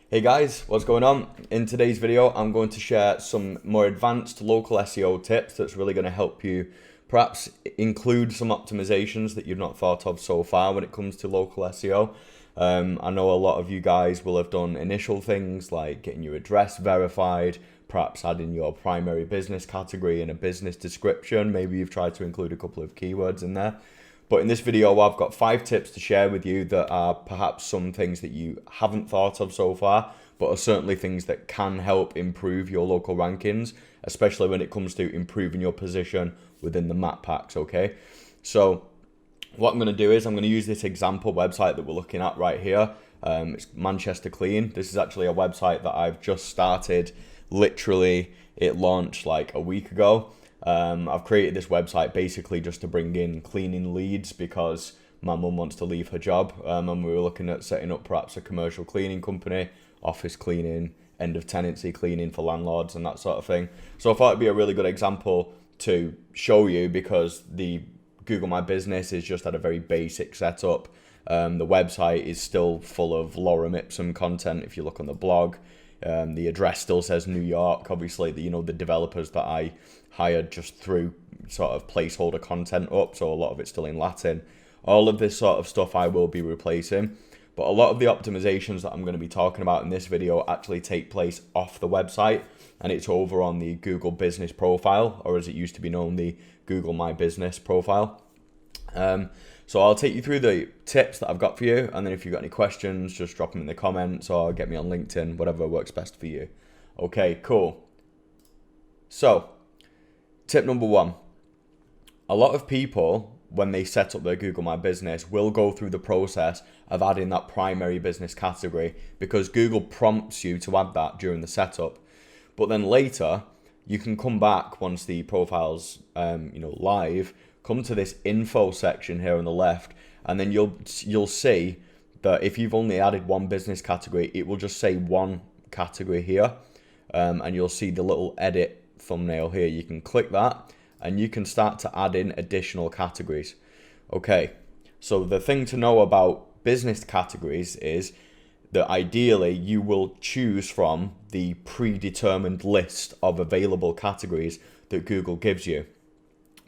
Hey guys, what's going on? In today's video, I'm going to share some more advanced local SEO tips that's really going to help you perhaps include some optimizations that you've not thought of so far when it comes to local SEO. I know a lot of you guys will have done initial things like getting your address verified, perhaps adding your primary business category and a business description. Maybe you've tried to include a couple of keywords in there. But in this video, I've got 5 tips to share with you that are perhaps some things that you haven't thought of so far, but are certainly things that can help improve your local rankings, especially when it comes to improving your position within the map packs, okay? So what I'm going to do is I'm going to use this example website that we're looking at right here. It's Manchester Clean. This is actually a website that I've just started. Literally, it launched like a week ago. I've created this website basically just to bring in cleaning leads because my mum wants to leave her job, and we were looking at setting up perhaps a commercial cleaning company, office cleaning, end of tenancy cleaning for landlords and that sort of thing. So I thought it'd be a really good example to show you because the Google My Business is just at a very basic setup. The website is still full of lorem ipsum content. If you look on the blog, the address still says New York. Obviously, the developers that I hired just threw sort of placeholder content up, so a lot of it's still in Latin. All of this sort of stuff I will be replacing, but a lot of the optimizations that I'm going to be talking about in this video actually take place off the website, and it's over on the Google Business profile, or as it used to be known, the Google My Business profile. So I'll take you through the tips that I've got for you, and then if you've got any questions, just drop them in the comments or get me on LinkedIn, whatever works best for you. Okay, cool. So, tip number 1. A lot of people, when they set up their Google My Business, will go through the process of adding that primary business category because Google prompts you to add that during the setup. But then later, you can come back once the profile's live, come to this info section here on the left, and then you'll see that if you've only added one business category, it will just say one category here, and you'll see the little edit thumbnail here. You can click that and you can start to add in additional categories. Okay, so the thing to know about business categories is that ideally you will choose from the predetermined list of available categories that Google gives you.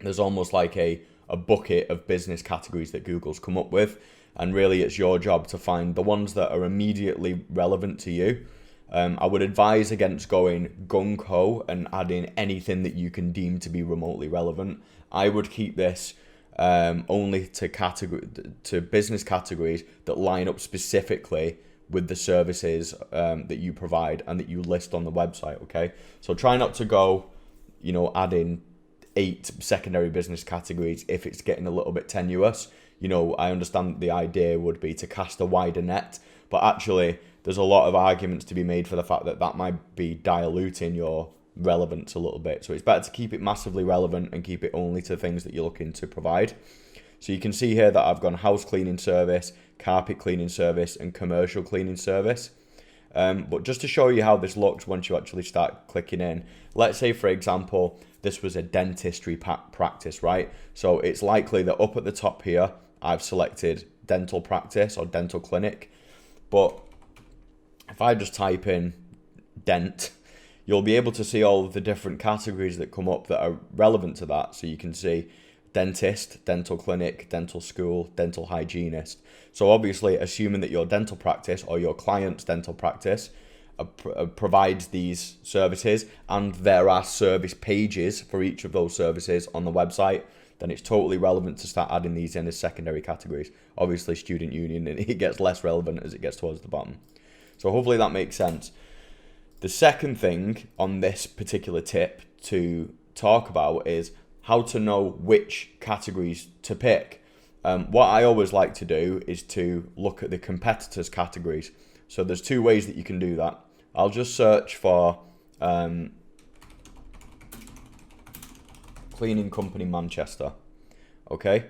There's almost like a bucket of business categories that Google's come up with, and really it's your job to find the ones that are immediately relevant to you. I would advise against going gung-ho and adding anything that you can deem to be remotely relevant. I would keep this only to business categories that line up specifically with the services that you provide and that you list on the website, okay? So try not to go, adding 8 secondary business categories if it's getting a little bit tenuous. I understand the idea would be to cast a wider net, but actually there's a lot of arguments to be made for the fact that that might be diluting your relevance a little bit. So it's better to keep it massively relevant and keep it only to things that you're looking to provide. So you can see here that I've gone house cleaning service, carpet cleaning service, and commercial cleaning service. But just to show you how this looks once you actually start clicking in, let's say, for example, this was a dentistry practice, right? So it's likely that up at the top here, I've selected dental practice or dental clinic. But if I just type in dent, you'll be able to see all of the different categories that come up that are relevant to that. So you can see dentist, dental clinic, dental school, dental hygienist. So obviously, assuming that your dental practice or your client's dental practice provides these services and there are service pages for each of those services on the website, then it's totally relevant to start adding these in as secondary categories. Obviously, student union, it gets less relevant as it gets towards the bottom. So hopefully that makes sense. The second thing on this particular tip to talk about is how to know which categories to pick. What I always like to do is to look at the competitors' categories. So there's 2 ways that you can do that. I'll just search for cleaning company Manchester. Okay.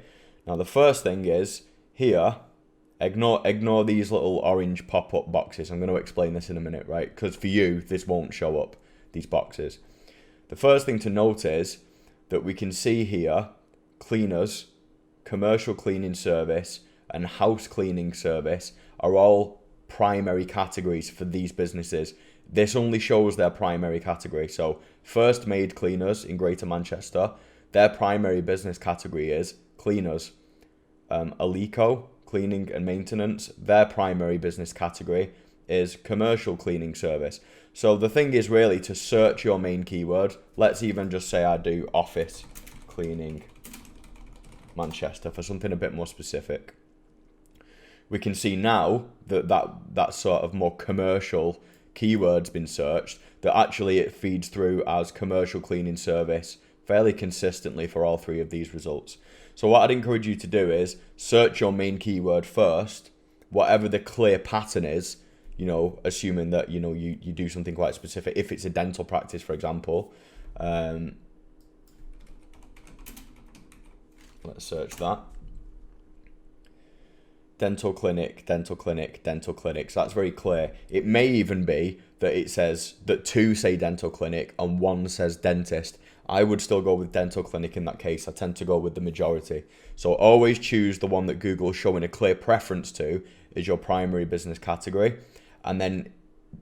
Now the first thing is here, ignore these little orange pop-up boxes. I'm going to explain this in a minute, right? Because for you, this won't show up, these boxes. The first thing to note is that we can see here cleaners, commercial cleaning service, and house cleaning service are all primary categories for these businesses. This only shows their primary category. So First Made Cleaners in Greater Manchester, their primary business category is cleaners. Alico, cleaning and maintenance, their primary business category is commercial cleaning service. So the thing is really to search your main keyword. Let's even just say I do office cleaning Manchester for something a bit more specific. We can see now that sort of more commercial keyword's been searched, that actually it feeds through as commercial cleaning service fairly consistently for all three of these results. So what I'd encourage you to do is search your main keyword first, whatever the clear pattern is, you know, assuming that, you know, you do something quite specific. If it's a dental practice, for example, let's search that. Dental clinic, dental clinic, dental clinic. So that's very clear. It may even be that it says that 2 say dental clinic and 1 says dentist. I would still go with dental clinic in that case. I tend to go with the majority. So always choose the one that Google's showing a clear preference to is your primary business category. And then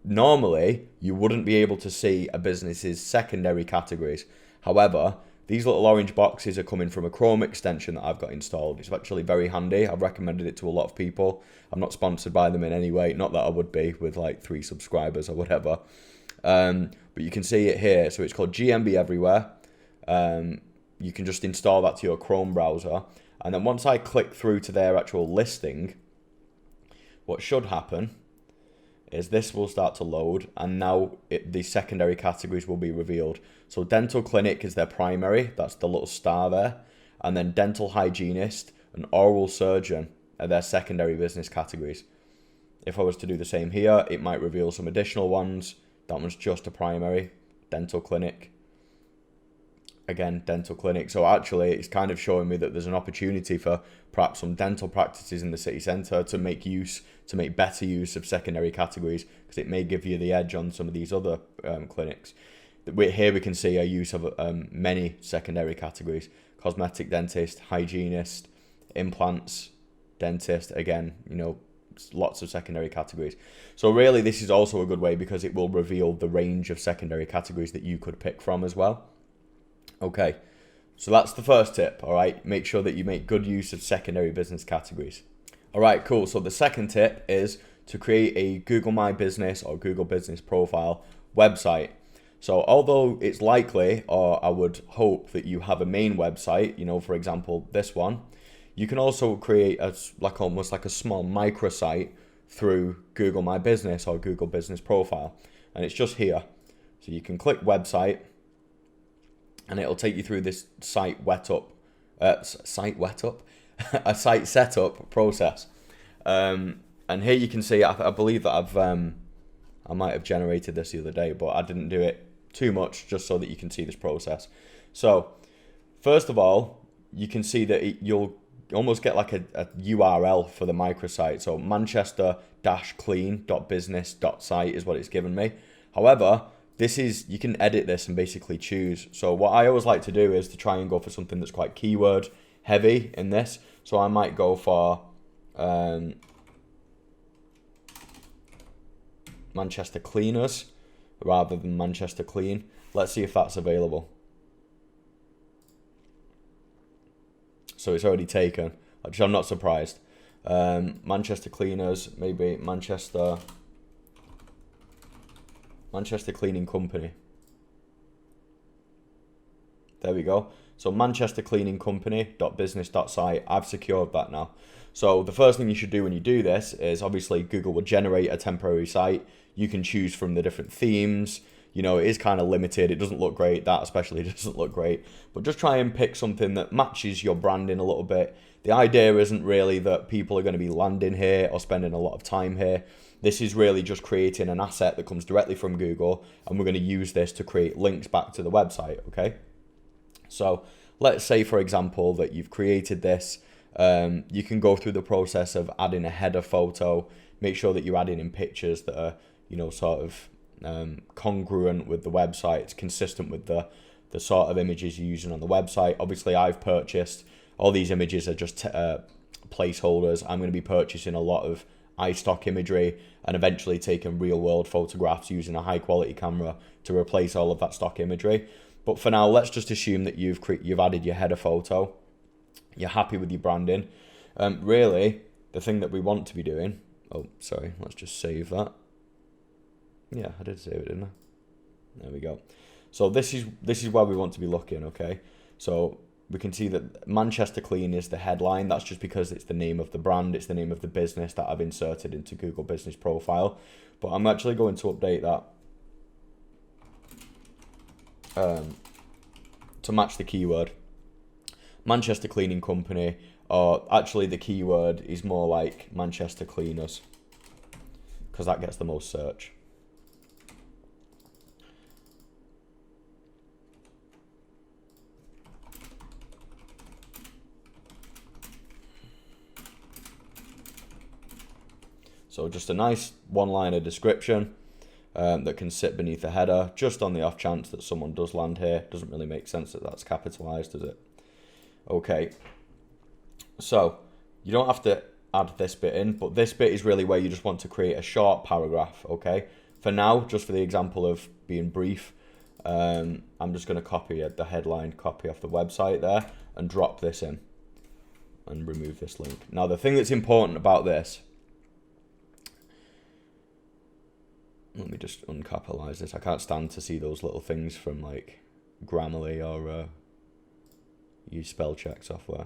normally you wouldn't be able to see a business's secondary categories. However, these little orange boxes are coming from a Chrome extension that I've got installed. It's actually very handy. I've recommended it to a lot of people. I'm not sponsored by them in any way. Not that I would be with like 3 subscribers or whatever. But you can see it here. So it's called GMB Everywhere. You can just install that to your Chrome browser. And then once I click through to their actual listing, what should happen is this will start to load, and now the secondary categories will be revealed. So dental clinic is their primary, that's the little star there, and then dental hygienist and oral surgeon are their secondary business categories. If I was to do the same here, it might reveal some additional ones. That one's just a primary, dental clinic. Again, dental clinic. So actually it's kind of showing me that there's an opportunity for perhaps some dental practices in the city centre to make better use of secondary categories, because it may give you the edge on some of these other clinics. Here we can see a use of many secondary categories: cosmetic dentist, hygienist, implants, dentist. Again, you know, lots of secondary categories. So really this is also a good way because it will reveal the range of secondary categories that you could pick from as well. Okay, so that's the first tip, all right? Make sure that you make good use of secondary business categories. All right, cool. So the second tip is to create a Google My Business or Google Business Profile website. So although it's likely, or I would hope, that you have a main website, you know, for example, this one, you can also create almost like a small microsite through Google My Business or Google Business Profile. And it's just here. So you can click website, and it'll take you through this site setup process. And here you can see, I believe that I might have generated this the other day, but I didn't do it too much, just so that you can see this process. So first of all, you can see that you'll almost get like a URL for the microsite. So manchester-clean.business.site is what it's given me. However, you can edit this and basically choose. So what I always like to do is to try and go for something that's quite keyword heavy in this. So I might go for Manchester Cleaners rather than Manchester Clean. Let's see if that's available. So it's already taken, which I'm not surprised. Manchester Cleaners, maybe Manchester Cleaning Company. There we go. So Manchester Cleaning Company.business.site. I've secured that now. So the first thing you should do when you do this is, obviously Google will generate a temporary site. You can choose from the different themes. You know, it is kind of limited. It doesn't look great. That especially doesn't look great. But just try and pick something that matches your branding a little bit. The idea isn't really that people are going to be landing here or spending a lot of time here. This is really just creating an asset that comes directly from Google, and we're going to use this to create links back to the website, okay? So let's say, for example, that you've created this. You can go through the process of adding a header photo. Make sure that you're adding in pictures that are, you know, sort of congruent with the website. It's consistent with the sort of images you're using on the website. Obviously, I've purchased, all these images are just placeholders. I'm going to be purchasing a lot of iStock imagery and eventually taking real world photographs using a high quality camera to replace all of that stock imagery. But for now, let's just assume that you've added your header photo. You're happy with your branding. Really, the thing that we want to be doing, oh, sorry, let's just save that. Yeah, I did save it, didn't I? There we go. So this is where we want to be looking, okay? So we can see that Manchester Clean is the headline. That's just because it's the name of the brand, it's the name of the business that I've inserted into Google Business Profile. But I'm actually going to update that to match the keyword. Manchester Cleaning Company, or actually the keyword is more like Manchester Cleaners, because that gets the most search. So just a nice one-liner description that can sit beneath the header, just on the off chance that someone does land here. Doesn't really make sense that that's capitalized, does it? Okay, so you don't have to add this bit in, but this bit is really where you just want to create a short paragraph, okay? For now, just for the example of being brief, I'm just going to copy the headline copy off the website there and drop this in and remove this link. Now, the thing that's important about this, let me just uncapitalize this. I can't stand to see those little things from like Grammarly or use spell check software.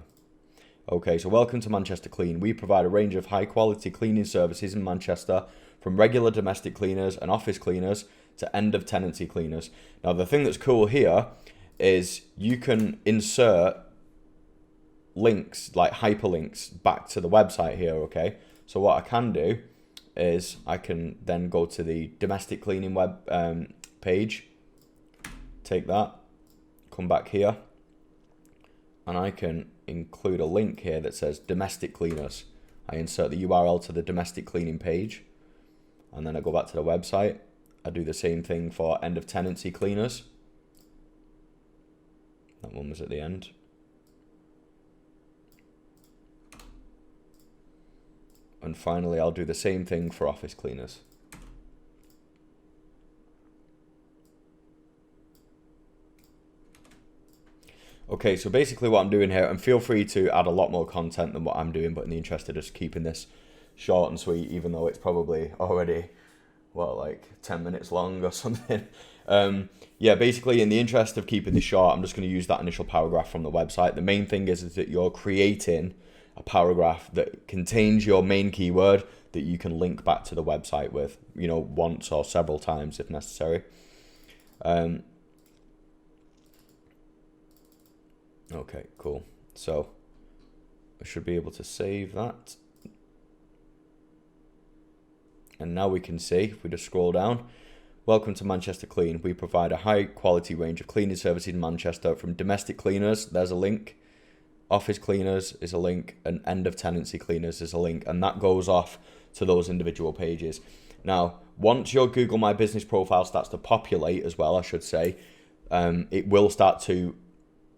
Okay, so welcome to Manchester Clean. We provide a range of high quality cleaning services in Manchester, from regular domestic cleaners and office cleaners to end of tenancy cleaners. Now, the thing that's cool here is you can insert links, like hyperlinks, back to the website here, okay? So what I can do is I can then go to the domestic cleaning web page, take that, come back here, and I can include a link here that says domestic cleaners. I insert the URL to the domestic cleaning page, and then I go back to the website. I do the same thing for end of tenancy cleaners. That one was at the end. And finally, I'll do the same thing for office cleaners. Okay, so basically what I'm doing here, and feel free to add a lot more content than what I'm doing, but in the interest of just keeping this short and sweet, even though it's probably already, what, like 10 minutes long or something. Yeah, basically in the interest of keeping this short, I'm just going to use that initial paragraph from the website. The main thing is that you're creating a paragraph that contains your main keyword that you can link back to the website with, you know, once or several times if necessary. Okay, cool. So I should be able to save that. And now we can see, if we just scroll down, welcome to Manchester Clean. We provide a high quality range of cleaning services in Manchester, from domestic cleaners, there's a link, office cleaners is a link, and end of tenancy cleaners is a link, and that goes off to those individual pages. Now, once your Google My Business profile starts to populate as well, I should say, it will start to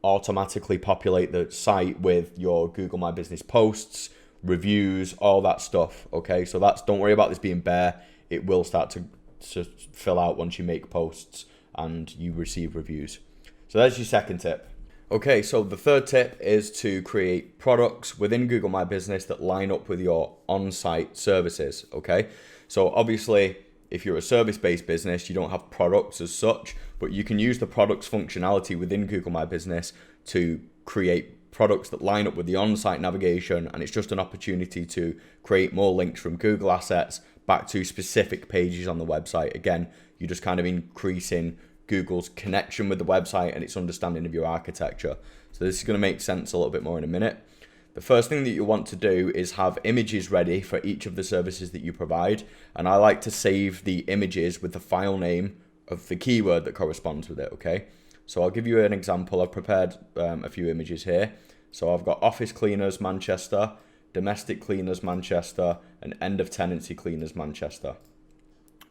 automatically populate the site with your Google My Business posts, reviews, all that stuff. Okay, so don't worry about this being bare. It will start to fill out once you make posts and you receive reviews. So that's your second tip. Okay, so the third tip is to create products within Google My Business that line up with your on-site services. Okay, so obviously if you're a service-based business, you don't have products as such, but you can use the products functionality within Google My Business to create products that line up with the on-site navigation, and it's just an opportunity to create more links from Google Assets back to specific pages on the website. Again, you're just kind of increasing Google's connection with the website and its understanding of your architecture. So this is going to make sense a little bit more in a minute. The first thing that you want to do is have images ready for each of the services that you provide. And I like to save the images with the file name of the keyword that corresponds with it, okay? So I'll give you an example. I've prepared a few images here. So I've got office cleaners Manchester, domestic cleaners Manchester, and end of tenancy cleaners Manchester.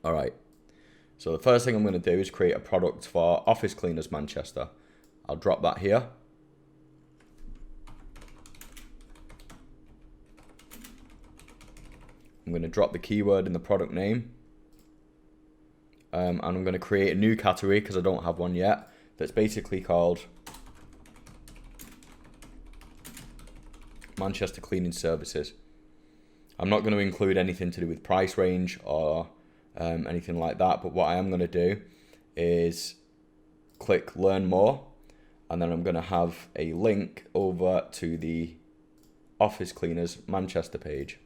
All right. So the first thing I'm going to do is create a product for office cleaners Manchester. I'll drop that here. I'm going to drop the keyword in the product name. And I'm going to create a new category because I don't have one yet. That's basically called Manchester Cleaning Services. I'm not going to include anything to do with price range or anything like that. But what I am going to do is click Learn More. And then I'm going to have a link over to the Office Cleaners Manchester page,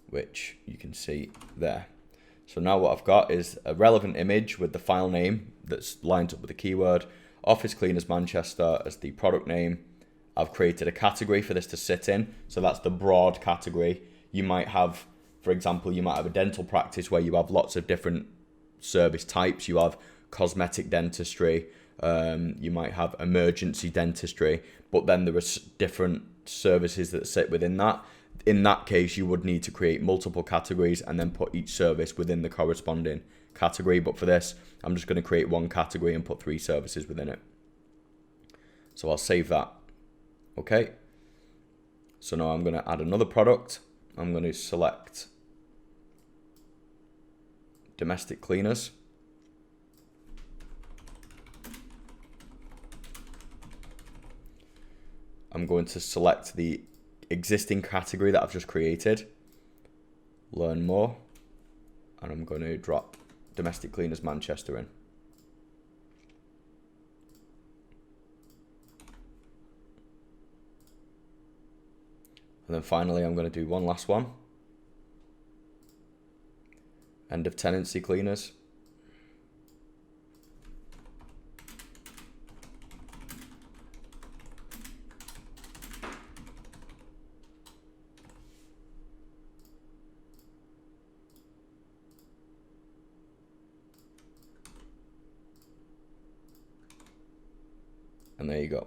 which you can see there. So now what I've got is a relevant image with the file name that's lined up with the keyword, Office Cleaners Manchester as the product name. I've created a category for this to sit in. So that's the broad category. You might have, for example, you might have a dental practice where you have lots of different service types. You have cosmetic dentistry, you might have emergency dentistry, but then there are different services that sit within that. In that case, you would need to create multiple categories and then put each service within the corresponding category. But for this, I'm just going to create one category and put 3 services within it. So I'll save that. Okay. So now I'm going to add another product. I'm going to select domestic cleaners. I'm going to select the existing category that I've just created, Learn More, and I'm going to drop Domestic Cleaners Manchester in. And then finally, I'm going to do one last one. End of tenancy cleaners. And there you go.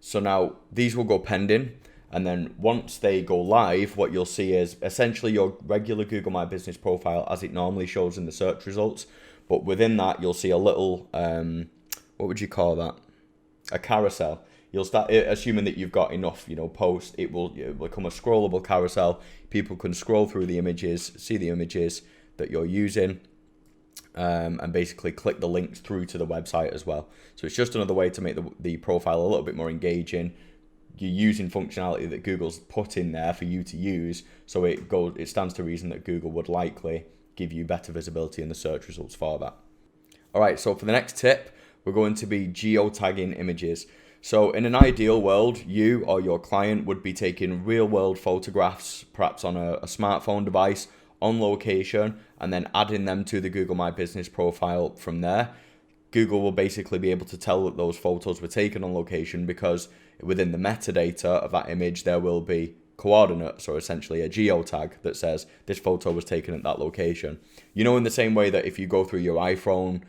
So now these will go pending. And then once they go live, what you'll see is essentially your regular Google My Business profile as it normally shows in the search results. But within that, you'll see a little, what would you call that? A carousel. You'll start, assuming that you've got enough, posts, it will become a scrollable carousel. People can scroll through the images, see the images that you're using, and basically click the links through to the website as well. So it's just another way to make the profile a little bit more engaging. You're using functionality that Google's put in there for you to use, so it stands to reason that Google would likely give you better visibility in the search results for that. All right, so for the next tip, we're going to be geotagging images. So in an ideal world, you or your client would be taking real-world photographs, perhaps on a smartphone device, on location, and then adding them to the Google My Business profile from there. Google will basically be able to tell that those photos were taken on location because within the metadata of that image, there will be coordinates, or essentially a geotag that says this photo was taken at that location. In the same way that if you go through your iPhone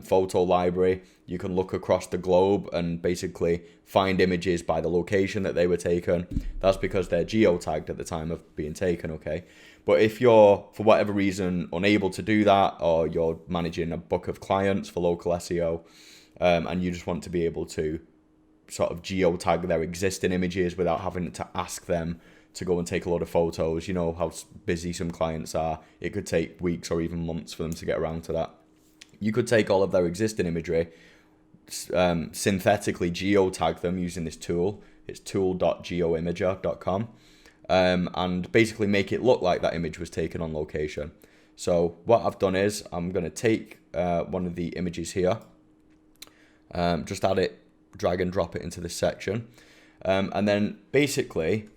photo library, you can look across the globe and basically find images by the location that they were taken. That's because they're geotagged at the time of being taken, okay? But if you're, for whatever reason, unable to do that, or you're managing a book of clients for local SEO, and you just want to be able to sort of geotag their existing images without having to ask them to go and take a lot of photos, you know how busy some clients are. It could take weeks or even months for them to get around to that. You could take all of their existing imagery, synthetically geotag them using this tool. It's tool.geoimager.com. And basically make it look like that image was taken on location. So what I've done is I'm going to take one of the images here, just add it, drag and drop it into this section. And then basically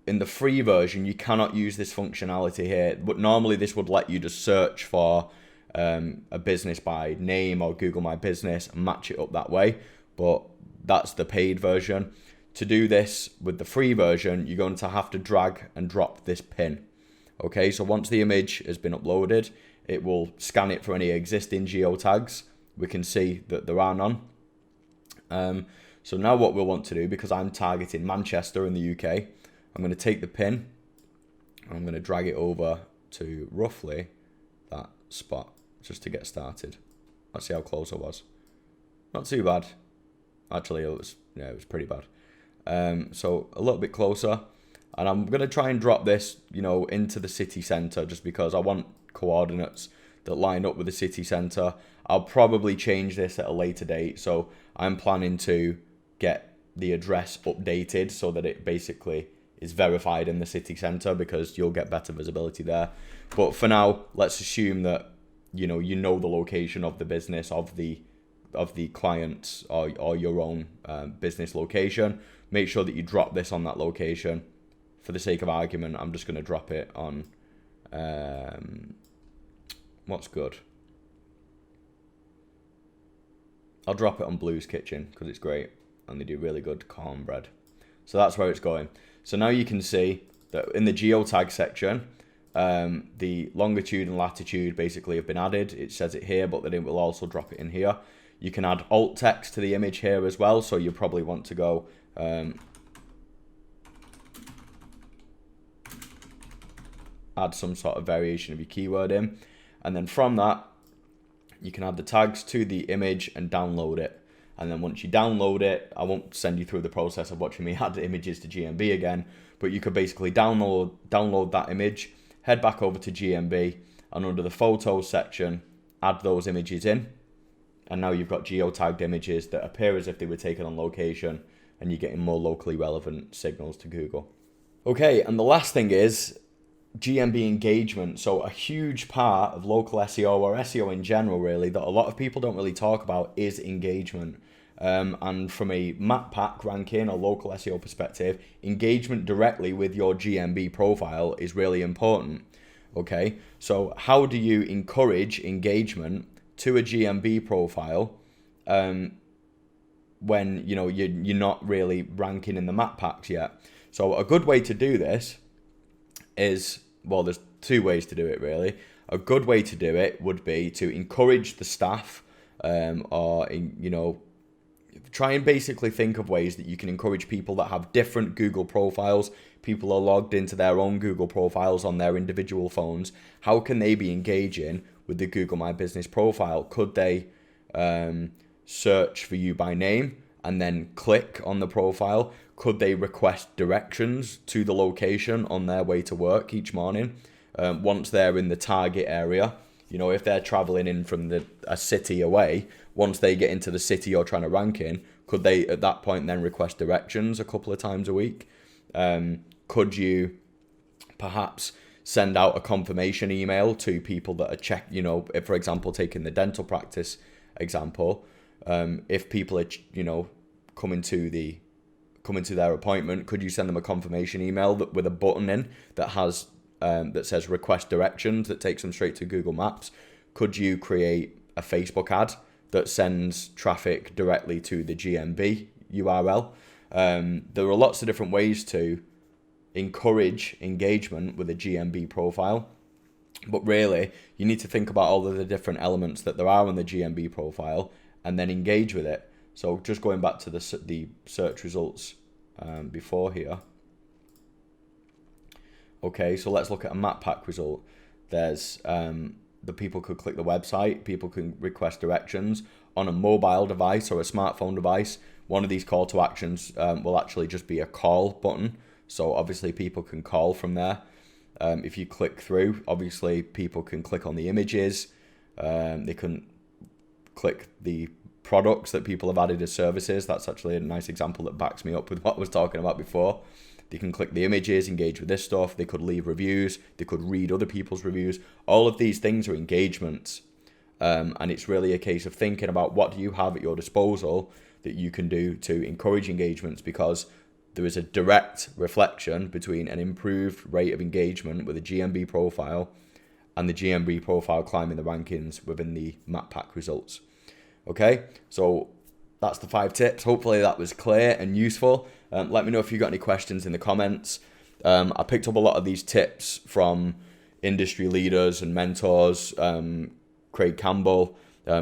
in the free version, you cannot use this functionality here, but normally this would let you just search for a business by name or Google My Business and match it up that way. But that's the paid version. To do this with the free version, you're going to have to drag and drop this pin. Okay, so once the image has been uploaded, it will scan it for any existing geotags. We can see that there are none. So now what we'll want to do, because I'm targeting Manchester in the UK, I'm going to take the pin, and I'm going to drag it over to roughly that spot just to get started. Let's see how close I was. Not too bad. Actually, it was pretty bad. So a little bit closer. And I'm going to try and drop this, you know, into the city center just because I want coordinates that line up with the city center. I'll probably change this at a later date. So I'm planning to get the address updated so that it basically is verified in the city center, because you'll get better visibility there. But for now, let's assume that, you know the location of the business, of the clients, or your own business location. Make sure that you drop this on that location. For the sake of argument, I'm just going to drop it on, what's good? I'll drop it on Blue's Kitchen because it's great and they do really good cornbread. So that's where it's going. So now you can see that in the geotag section, the longitude and latitude basically have been added. It says it here, but then it will also drop it in here. You can add alt text to the image here as well. So you probably want to go, add some sort of variation of your keyword in. And then from that, you can add the tags to the image and download it. And then once you download it, I won't send you through the process of watching me add images to GMB again, but you could basically download that image, head back over to GMB, and under the photos section, add those images in. And now you've got geotagged images that appear as if they were taken on location, and you're getting more locally relevant signals to Google. Okay, and the last thing is GMB engagement. So a huge part of local SEO, or SEO in general really, that a lot of people don't really talk about is engagement. And from a map pack ranking or local SEO perspective, engagement directly with your GMB profile is really important. Okay, so how do you encourage engagement to a GMB profile when you're not really ranking in the map packs yet? So a good way to do this is, well, there's two ways to do it really. A good way to do it would be to encourage the staff, try and basically think of ways that you can encourage people that have different Google profiles. People are logged into their own Google profiles on their individual phones. How can they be engaging with the Google My Business profile? Could they search for you by name and then click on the profile? Could they request directions to the location on their way to work each morning? Once they're in the target area, if they're traveling in from a city away, once they get into the city you're trying to rank in, could they at that point then request directions a couple of times a week? Could you perhaps send out a confirmation email to people that are if, for example, taking the dental practice example, if people are, coming to their appointment, could you send them a confirmation email with a button in that has that says request directions, that takes them straight to Google Maps? Could you create a Facebook ad that sends traffic directly to the GMB URL? There are lots of different ways to encourage engagement with a GMB profile, but really you need to think about all of the different elements that there are on the GMB profile and then engage with it. So just going back to the search results before here. Okay, so let's look at a map pack result. There's the people could click the website, people can request directions on a mobile device or a smartphone device. One of these call to actions will actually just be a call button. So obviously people can call from there. If you click through, obviously people can click on the images. They can click the products that people have added as services. That's actually a nice example that backs me up with what I was talking about before. They can click the images, engage with this stuff. They could leave reviews. They could read other people's reviews. All of these things are engagements. And it's really a case of thinking about what do you have at your disposal that you can do to encourage engagements, because there is a direct reflection between an improved rate of engagement with a GMB profile and the GMB profile climbing the rankings within the map pack results. Okay, so that's the 5 tips. Hopefully that was clear and useful. Let me know if you got any questions in the comments. I picked up a lot of these tips from industry leaders and mentors, Craig Campbell,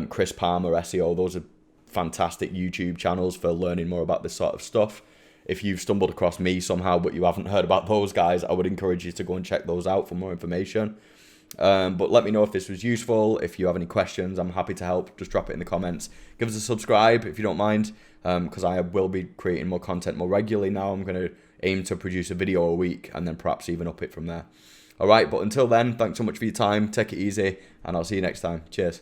Chris Palmer, SEO. Those are fantastic YouTube channels for learning more about this sort of stuff. If you've stumbled across me somehow but you haven't heard about those guys, I would encourage you to go and check those out for more information. But let me know if this was useful. If you have any questions, I'm happy to help. Just drop it in the comments. Give us a subscribe if you don't mind, because I will be creating more content more regularly now. I'm going to aim to produce a video a week and then perhaps even up it from there. All right, but until then, thanks so much for your time. Take it easy, and I'll see you next time. Cheers.